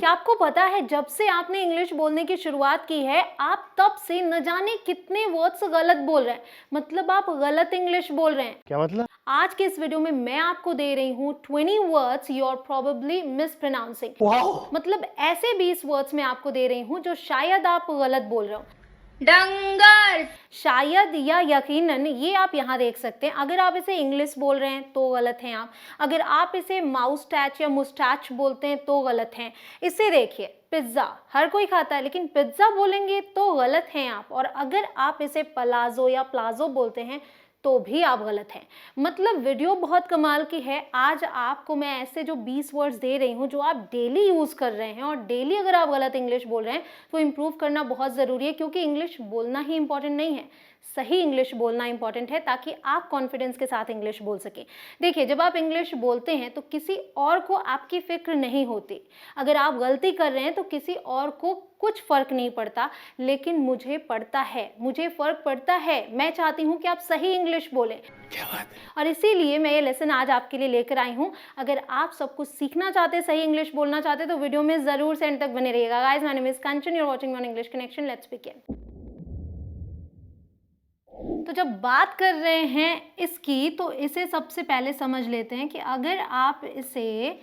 क्या आपको पता है जब से आपने इंग्लिश बोलने की शुरुआत की है आप तब से न जाने कितने वर्ड्स गलत बोल रहे हैं, मतलब आप गलत इंग्लिश बोल रहे हैं। क्या मतलब? आज के इस वीडियो में मैं आपको दे रही हूँ 20 वर्ड्स यू आर प्रोबेबली मिसप्रोनाउंसिंग। मतलब ऐसे 20 वर्ड्स मैं आपको दे रही हूँ जो शायद आप गलत बोल रहे हो। डंगर, शायद या यकीनन ये आप यहाँ देख सकते हैं। अगर आप इसे इंग्लिश बोल रहे हैं तो गलत हैं आप, अगर आप इसे माउस्टैच या मुस्टैच बोलते हैं तो गलत हैं। इसे देखिए, पिज्ज़ा हर कोई खाता है लेकिन पिज्ज़ा बोलेंगे तो गलत हैं आप, और अगर आप इसे पलाजो या प्लाजो बोलते हैं तो भी आप गलत हैं। मतलब वीडियो बहुत कमाल की है। आज आपको मैं ऐसे जो 20 वर्ड्स दे रही हूँ जो आप डेली यूज़ कर रहे हैं, और डेली अगर आप गलत इंग्लिश बोल रहे हैं तो इम्प्रूव करना बहुत ज़रूरी है, क्योंकि इंग्लिश बोलना ही इंपॉर्टेंट नहीं है, सही इंग्लिश बोलना इंपॉर्टेंट है, ताकि आप कॉन्फिडेंस के साथ इंग्लिश बोल सकें। देखिए, जब आप इंग्लिश बोलते हैं तो किसी और को आपकी फिक्र नहीं होती। अगर आप गलती कर रहे हैं तो किसी और को कुछ फ़र्क नहीं पड़ता, लेकिन मुझे पड़ता है, मुझे फ़र्क पड़ता है। मैं चाहती हूँ कि आप सही इंग्लिश बोलें। क्या बात है? और इसीलिए मैं ये लेसन आज आपके लिए लेकर आई हूँ। अगर आप सब कुछ सीखना चाहते, सही इंग्लिश बोलना चाहते, तो वीडियो में ज़रूर से एंड तक बने रहिएगा। Guys, my name is Kanchan, you are watching on English connection. Let's begin. तो जब बात कर रहे हैं इसकी, तो इसे सबसे पहले समझ लेते हैं कि अगर आप इसे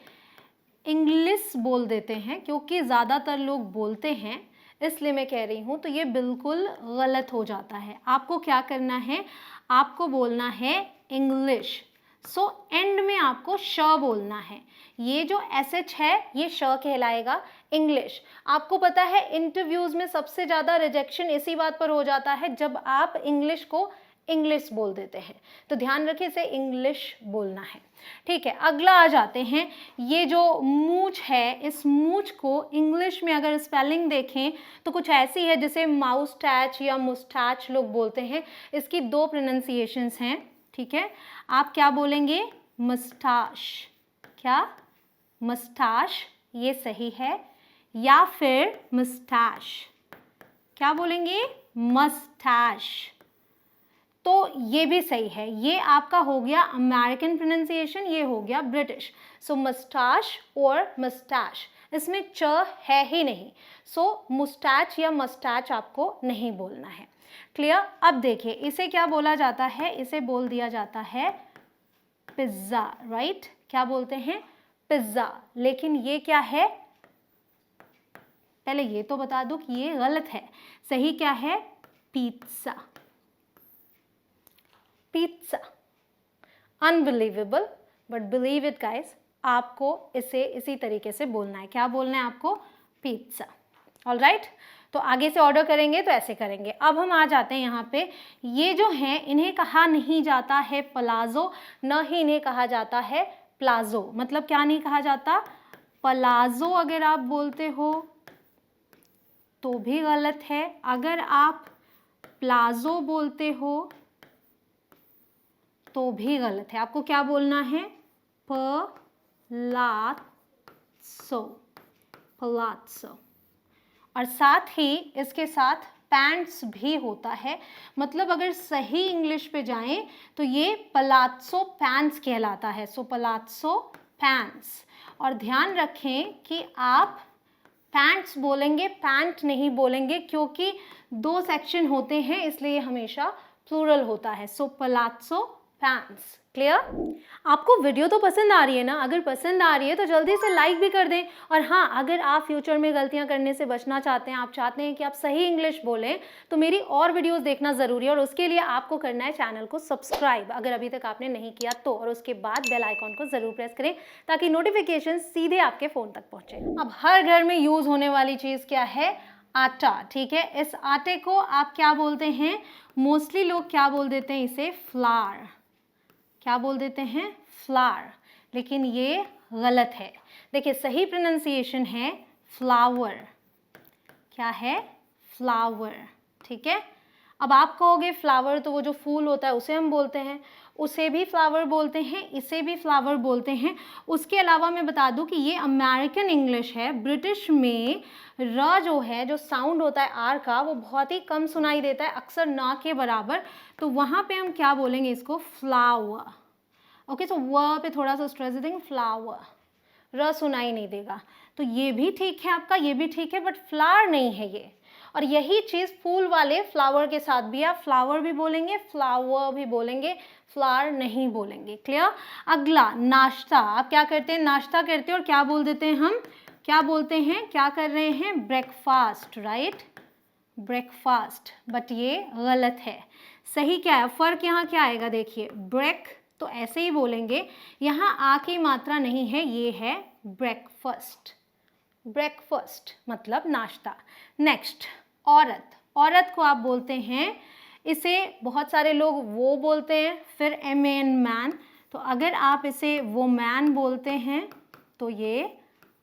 इंग्लिश बोल देते हैं, क्योंकि ज़्यादातर लोग बोलते हैं इसलिए मैं कह रही हूँ, तो ये बिल्कुल गलत हो जाता है। आपको क्या करना है, आपको बोलना है इंग्लिश। सो एंड में आपको श बोलना है। ये जो SH है ये श कहलाएगा, इंग्लिश। आपको पता है इंटरव्यूज़ में सबसे ज़्यादा रिजेक्शन इसी बात पर हो जाता है जब आप इंग्लिश को इंग्लिश बोल देते हैं। तो ध्यान रखिए, इसे इंग्लिश बोलना है। ठीक है, अगला आ जाते हैं। ये जो मूछ है, इस मूछ को इंग्लिश में अगर स्पेलिंग देखें तो कुछ ऐसी है जिसे माउस्टैच या मुस्टैच लोग बोलते हैं। इसकी दो प्रोनाउंसिएशंस हैं। ठीक है, आप क्या बोलेंगे, मस्टाश। क्या, मस्टाश, ये सही है, या फिर मस्टैश। क्या बोलेंगे, मस्टैश, तो ये भी सही है। ये आपका हो गया अमेरिकन प्रोनाउंसिएशन, ये हो गया ब्रिटिश। सो मस्टाश और मस्टैश, इसमें च है ही नहीं। सो मुस्टैच या मस्टैच आपको नहीं बोलना है। क्लियर? अब देखिए, इसे क्या बोला जाता है, इसे बोल दिया जाता है पिज्ज़ा। राइट? क्या बोलते हैं, पिज्ज़ा। लेकिन ये क्या है, पहले ये तो बता दूं कि ये गलत है। सही क्या है, pizza. Pizza. Unbelievable, but believe it guys, आपको इसे इसी तरीके से बोलना है। क्या बोलना है आपको, पिज़्ज़ा। ऑलराइट, तो आगे से ऑर्डर करेंगे तो ऐसे करेंगे। अब हम आ जाते हैं यहाँ पे। ये जो हैं इन्हें कहा नहीं जाता है पलाजो, न ही इन्हें कहा जाता है प्लाजो। मतलब क्या नहीं कहा जाता, पलाजो अगर आप बोलते हो तो भी गलत है, अगर आप प्लाजो बोलते हो तो भी गलत है। आपको क्या बोलना है, पलात्सो, पलात्सो। और साथ ही इसके साथ पैंट्स भी होता है। मतलब अगर सही इंग्लिश पे जाएं तो ये पलात्सो पैंट्स कहलाता है। सो पलात्सो पैंट्स। और ध्यान रखें कि आप पैंट्स बोलेंगे, पैंट नहीं बोलेंगे, क्योंकि दो सेक्शन होते हैं इसलिए हमेशा प्लूरल होता है। सो पलात्सो पैंट्स। क्लियर? आपको वीडियो तो पसंद आ रही है ना? अगर पसंद आ रही है तो जल्दी से लाइक भी कर दें। और हाँ, अगर आप फ्यूचर में गलतियां करने से बचना चाहते हैं, आप चाहते हैं कि आप सही इंग्लिश बोलें, तो मेरी और वीडियोस देखना ज़रूरी है। और उसके लिए आपको करना है चैनल को सब्सक्राइब, अगर अभी तक आपने नहीं किया तो, और उसके बाद बेल आइकॉन को ज़रूर प्रेस करें ताकि नोटिफिकेशन सीधे आपके फ़ोन तक पहुँचे। अब हर घर में यूज़ होने वाली चीज़ क्या है, आटा। ठीक है, इस आटे को आप क्या बोलते हैं, मोस्टली लोग क्या बोल देते हैं, इसे फ्लार। क्या बोल देते हैं, फ्लावर। लेकिन ये गलत है। देखिए, सही प्रोनाउंसिएशन है फ्लावर। क्या है, फ्लावर। ठीक है, अब आप कहोगे फ्लावर तो वो जो फूल होता है उसे हम बोलते हैं, उसे भी फ्लावर बोलते हैं, इसे भी फ्लावर बोलते हैं। उसके अलावा मैं बता दूं कि ये अमेरिकन इंग्लिश है। ब्रिटिश में र जो है, जो साउंड होता है आर का, वो बहुत ही कम सुनाई देता है, अक्सर ना के बराबर। तो वहाँ पे हम क्या बोलेंगे, इसको फ्लावर। ओके, तो व पे थोड़ा सा स्ट्रेस देंगे, फ्लावर। र सुनाई नहीं देगा। तो ये भी ठीक है आपका, ये भी ठीक है, बट फ्लावर नहीं है ये। और यही चीज़ फूल वाले फ्लावर के साथ भी, आप फ्लावर भी बोलेंगे, फ्लावर भी बोलेंगे, फ्लावर नहीं बोलेंगे। क्लियर? अगला नाश्ता, आप क्या करते हैं, नाश्ता करते हैं और क्या बोल देते हैं हम, क्या बोलते हैं, क्या कर रहे हैं, ब्रेकफास्ट, राइट, ब्रेकफास्ट, बट ये गलत है। सही क्या है, फर्क यहाँ क्या आएगा, देखिए ब्रेक तो ऐसे ही बोलेंगे, यहाँ आ की मात्रा नहीं है, ये है ब्रेकफास्ट, ब्रेकफास्ट मतलब नाश्ता। नेक्स्ट औरत, औरत को आप बोलते हैं, इसे बहुत सारे लोग वो बोलते हैं, फिर एन मैन, तो अगर आप इसे वो मैन बोलते हैं तो ये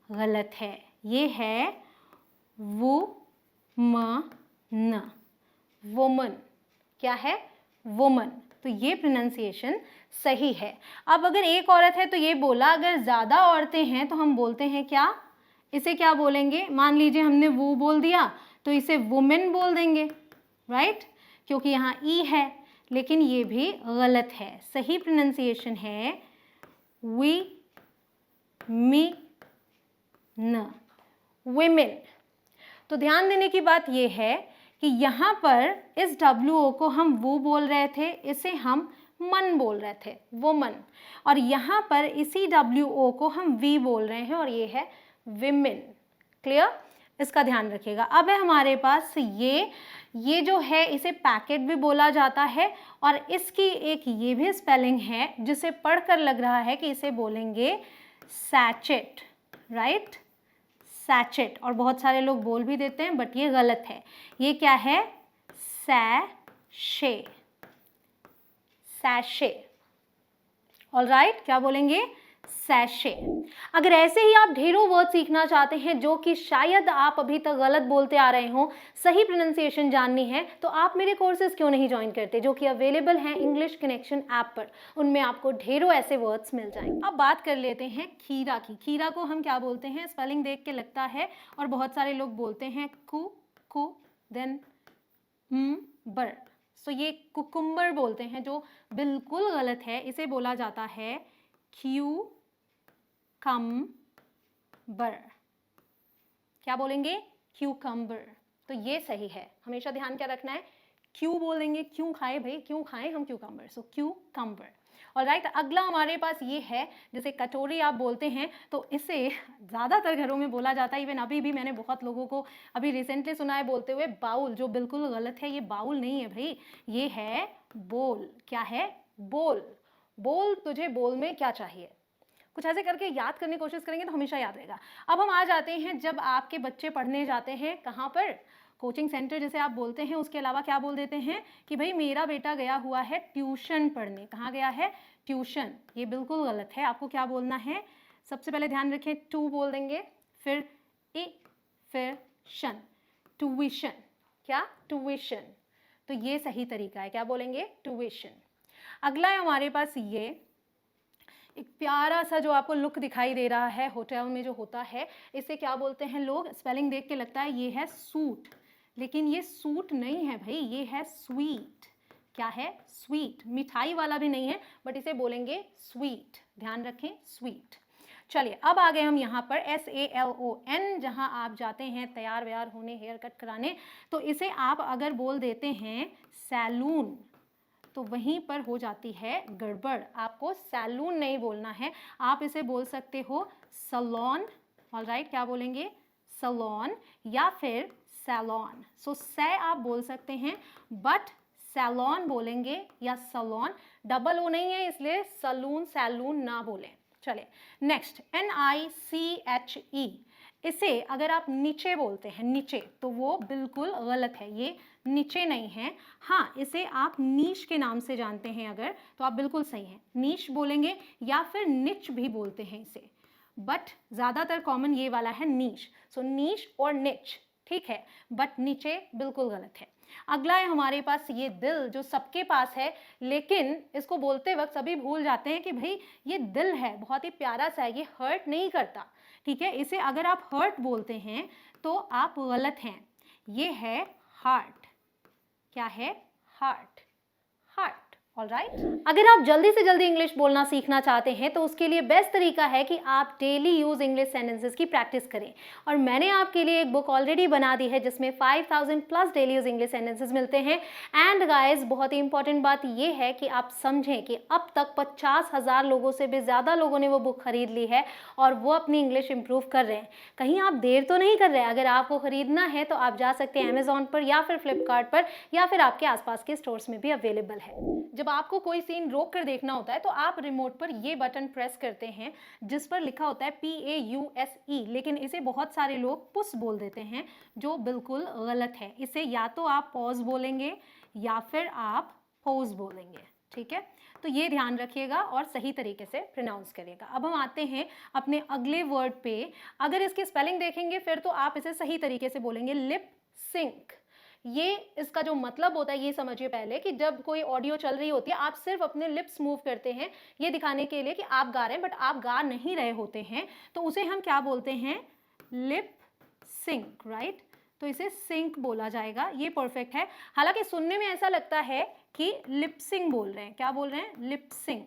गलत है, ये है वो न, वुमन, क्या है, वुमन, तो ये प्रोनाउंसिएशन सही है। अब अगर एक औरत है तो ये बोला, अगर ज़्यादा औरतें हैं तो हम बोलते हैं क्या, इसे क्या बोलेंगे, मान लीजिए हमने वो बोल दिया तो इसे वुमेन बोल देंगे, राइट, क्योंकि यहाँ ई है, लेकिन ये भी गलत है। सही प्रोनाउंसिएशन है वी मी न, women। तो ध्यान देने की बात ये है कि यहाँ पर इस WO को हम वो बोल रहे थे, इसे हम मन बोल रहे थे, वुमन, और यहाँ पर इसी WO को हम वी बोल रहे हैं और ये है विमेन। क्लियर? इसका ध्यान रखिएगा। अब है हमारे पास ये जो है इसे पैकेट भी बोला जाता है, और इसकी एक ये भी स्पेलिंग है जिसे पढ़कर लग रहा है कि इसे बोलेंगे सैचेट, राइट, सैचेट, और बहुत सारे लोग बोल भी देते हैं बट ये गलत है। ये क्या है, सैशे, सैशे, ऑलराइट, क्या बोलेंगे, सैशे। अगर ऐसे ही आप ढेरों वर्ड सीखना चाहते हैं जो कि शायद आप अभी तक गलत बोलते आ रहे हों, सही प्रोनाउंसिएशन जाननी है, तो आप मेरे कोर्सेज क्यों नहीं ज्वाइन करते जो कि अवेलेबल हैं इंग्लिश कनेक्शन ऐप पर। उनमें आपको ढेरों ऐसे वर्ड्स मिल जाएंगे। अब बात कर लेते हैं खीरा की। खीरा को हम क्या बोलते हैं, स्पेलिंग देख के लगता है और बहुत सारे लोग बोलते हैं कु देन बर, सो ये कुकुम्बर बोलते हैं, जो बिल्कुल गलत है। इसे बोला जाता है क्यूकम्बर। क्या बोलेंगे, क्यूकम्बर, तो ये सही है। हमेशा ध्यान क्या रखना है, क्यों बोलेंगे, क्यों खाए भाई, क्यों खाएं हम क्यूकम्बर, सो क्यूकम्बर। ऑलराइट, अगला हमारे पास ये है, जैसे कटोरी आप बोलते हैं, तो इसे ज़्यादातर घरों में बोला जाता है, इवन अभी भी मैंने बहुत लोगों को अभी रिसेंटली सुना है बोलते हुए बाउल, जो बिल्कुल गलत है। ये बाउल नहीं है भाई, ये है बोल। क्या है, बोल। बोल, तुझे बोल में क्या चाहिए, कुछ ऐसे करके याद करने की कोशिश करेंगे तो हमेशा याद रहेगा। अब हम आ जाते हैं, जब आपके बच्चे पढ़ने जाते हैं कहाँ पर, कोचिंग सेंटर जैसे आप बोलते हैं, उसके अलावा क्या बोल देते हैं कि भाई मेरा बेटा गया हुआ है ट्यूशन पढ़ने। कहाँ गया है, ट्यूशन, ये बिल्कुल गलत है। आपको क्या बोलना है, सबसे पहले ध्यान रखें, टू बोल देंगे, फिर ए, फिर शन, ट्यूशन। क्या, ट्यूशन, तो ये सही तरीका है, क्या बोलेंगे, ट्यूशन। अगला है हमारे पास ये एक प्यारा सा जो आपको लुक दिखाई दे रहा है होटल में जो होता है, इसे क्या बोलते हैं लोग, स्पेलिंग देख के लगता है ये है सूट, लेकिन ये सूट नहीं है भाई, ये है स्वीट। क्या है, स्वीट, मिठाई वाला भी नहीं है, बट इसे बोलेंगे स्वीट, ध्यान रखें, स्वीट। चलिए अब आ गए हम यहाँ पर SALON, जहाँ आप जाते हैं तैयार व्यार होने, हेयर कट कराने, तो इसे आप अगर बोल देते हैं सैलून तो वहीं पर हो जाती है गड़बड़। आपको सैलून नहीं बोलना है, आप इसे बोल सकते हो सलोन। ऑलराइट, क्या बोलेंगे, सलोन या फिर सैलॉन। सो से आप बोल सकते हैं, बट सैलॉन बोलेंगे या सलोन, डबल ओ नहीं है, इसलिए सलून सैलून ना बोलें। चलिए नेक्स्ट, NICHE, इसे अगर आप नीचे बोलते हैं, नीचे, तो वो बिल्कुल गलत है, ये नीचे नहीं है। हाँ, इसे आप नीश के नाम से जानते हैं अगर, तो आप बिल्कुल सही हैं, नीश बोलेंगे या फिर निच भी बोलते हैं इसे, बट ज़्यादातर कॉमन ये वाला है नीश। सो नीश और निच ठीक है, बट नीचे बिल्कुल गलत है। अगला है हमारे पास ये दिल, जो सबके पास है, लेकिन इसको बोलते वक्त सभी भूल जाते हैं कि भाई ये दिल है, बहुत ही प्यारा सा है, ये हर्ट नहीं करता, ठीक है। इसे अगर आप हर्ट बोलते हैं तो आप गलत हैं, ये है हार्ट। क्या है, हार्ट, हार्ट। ऑलराइट। अगर आप जल्दी से जल्दी इंग्लिश बोलना सीखना चाहते हैं तो उसके लिए बेस्ट तरीका है कि आप डेली यूज इंग्लिश सेंटेंसेस की प्रैक्टिस करें। और मैंने आपके लिए एक बुक ऑलरेडी बना दी है जिसमें 5000 plus daily use English sentences मिलते हैं। एंड गाइस, बहुत ही इंपॉर्टेंट बात यह है कि आप समझें कि अब तक 50,000 लोगों से भी ज़्यादा लोगों ने वो बुक खरीद ली है और वो अपनी इंग्लिश इंप्रूव कर रहे हैं। कहीं आप देर तो नहीं कर रहे हैं। अगर आपको खरीदना है तो आप जा सकते हैं अमेजॉन पर या फिर फ्लिपकार्ट पर, या फिर आपके आसपास के स्टोर्स में भी अवेलेबल है। जब आपको कोई सीन रोक कर देखना होता है तो आप रिमोट पर ये बटन प्रेस करते हैं जिस पर लिखा होता है PAUSE, लेकिन इसे बहुत सारे लोग पुश बोल देते हैं, जो बिल्कुल गलत है। इसे या तो आप पॉज बोलेंगे या फिर आप पोज बोलेंगे, ठीक है। तो ये ध्यान रखिएगा और सही तरीके से प्रोनाउंस करिएगा। अब हम आते हैं अपने अगले वर्ड पे। अगर इसकी स्पेलिंग देखेंगे फिर तो आप इसे सही तरीके से बोलेंगे लिप सिंक। ये इसका जो मतलब होता है ये समझिए पहले कि जब कोई ऑडियो चल रही होती है आप सिर्फ अपने लिप्स मूव करते हैं ये दिखाने के लिए कि आप गा रहे हैं, बट आप गा नहीं रहे होते हैं, तो उसे हम क्या बोलते हैं? Lip sync, right. तो इसे सिंक बोला जाएगा, ये परफेक्ट है। हालांकि सुनने में ऐसा लगता है कि लिपसिंग बोल रहे हैं। क्या बोल रहे हैं? लिपसिंग।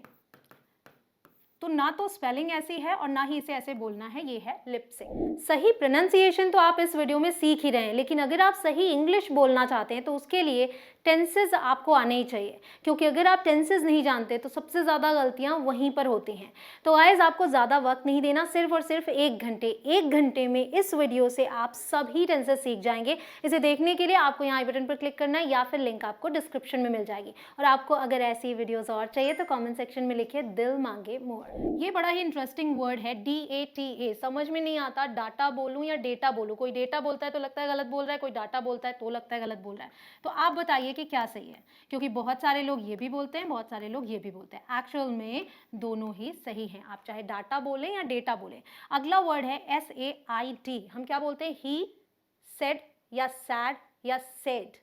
तो ना तो स्पेलिंग ऐसी है और ना ही इसे ऐसे बोलना है, ये है लिपसिंग। सही प्रोनाउंसिएशन तो आप इस वीडियो में सीख ही रहे हैं, लेकिन अगर आप सही इंग्लिश बोलना चाहते हैं तो उसके लिए टेंसेस आपको आने ही चाहिए, क्योंकि अगर आप टेंसेस नहीं जानते तो सबसे ज़्यादा गलतियाँ वहीं पर होती हैं। तो गाइस, आपको ज़्यादा वक्त नहीं देना, सिर्फ और सिर्फ 1 घंटे। 1 घंटे में इस वीडियो से आप सभी टेंसेस सीख जाएंगे। इसे देखने के लिए आपको यहाँ आई बटन पर क्लिक करना है या फिर लिंक आपको डिस्क्रिप्शन में मिल जाएगी। और आपको अगर ऐसी वीडियोज़ और चाहिए तो कॉमेंट सेक्शन में लिखिए दिल मांगे मोर। ये बड़ा ही इंटरेस्टिंग वर्ड है DATA। समझ में नहीं आता डाटा बोलूँ या डेटा बोलूँ। कोई डेटा बोलता है तो लगता है गलत बोल रहा है, कोई डाटा बोलता है तो लगता है गलत बोल रहा है। तो आप बताइए कि क्या सही है, क्योंकि बहुत सारे लोग ये भी बोलते हैं, बहुत सारे लोग ये भी बोलते हैं। एक्चुअल में दोनों ही सही हैं, आप चाहे डाटा बोलें या डेटा बोलें। अगला वर्ड है SAID। हम क्या बोलते हैं? ही, सेड या सैड या सेड।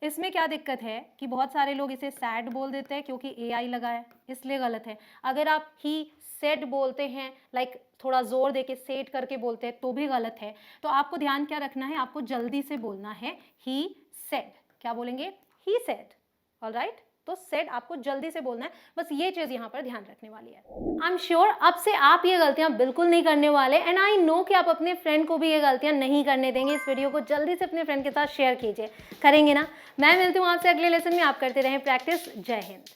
इसमें क्या दिक्कत है कि बहुत सारे लोग इसे सैड बोल देते हैं क्योंकि AI लगा है, इसलिए गलत है। अगर आप ही सेड बोलते हैं, लाइक थोड़ा जोर देके सेड करके बोलते हैं, तो भी गलत है। तो आपको ध्यान क्या रखना है? आपको जल्दी से बोलना है ही सेड। क्या बोलेंगे? He said. ऑलराइट। तो सेड आपको जल्दी से बोलना है, बस ये चीज़ यहाँ पर ध्यान रखने वाली है। आई एम श्योर अब से आप ये गलतियाँ बिल्कुल नहीं करने वाले, एंड आई नो कि आप अपने फ्रेंड को भी ये गलतियाँ नहीं करने देंगे। इस वीडियो को जल्दी से अपने फ्रेंड के साथ शेयर कीजिए। करेंगे ना? मैं मिलती हूँ आपसे अगले लेसन में। आप करते रहें प्रैक्टिस। जय हिंद।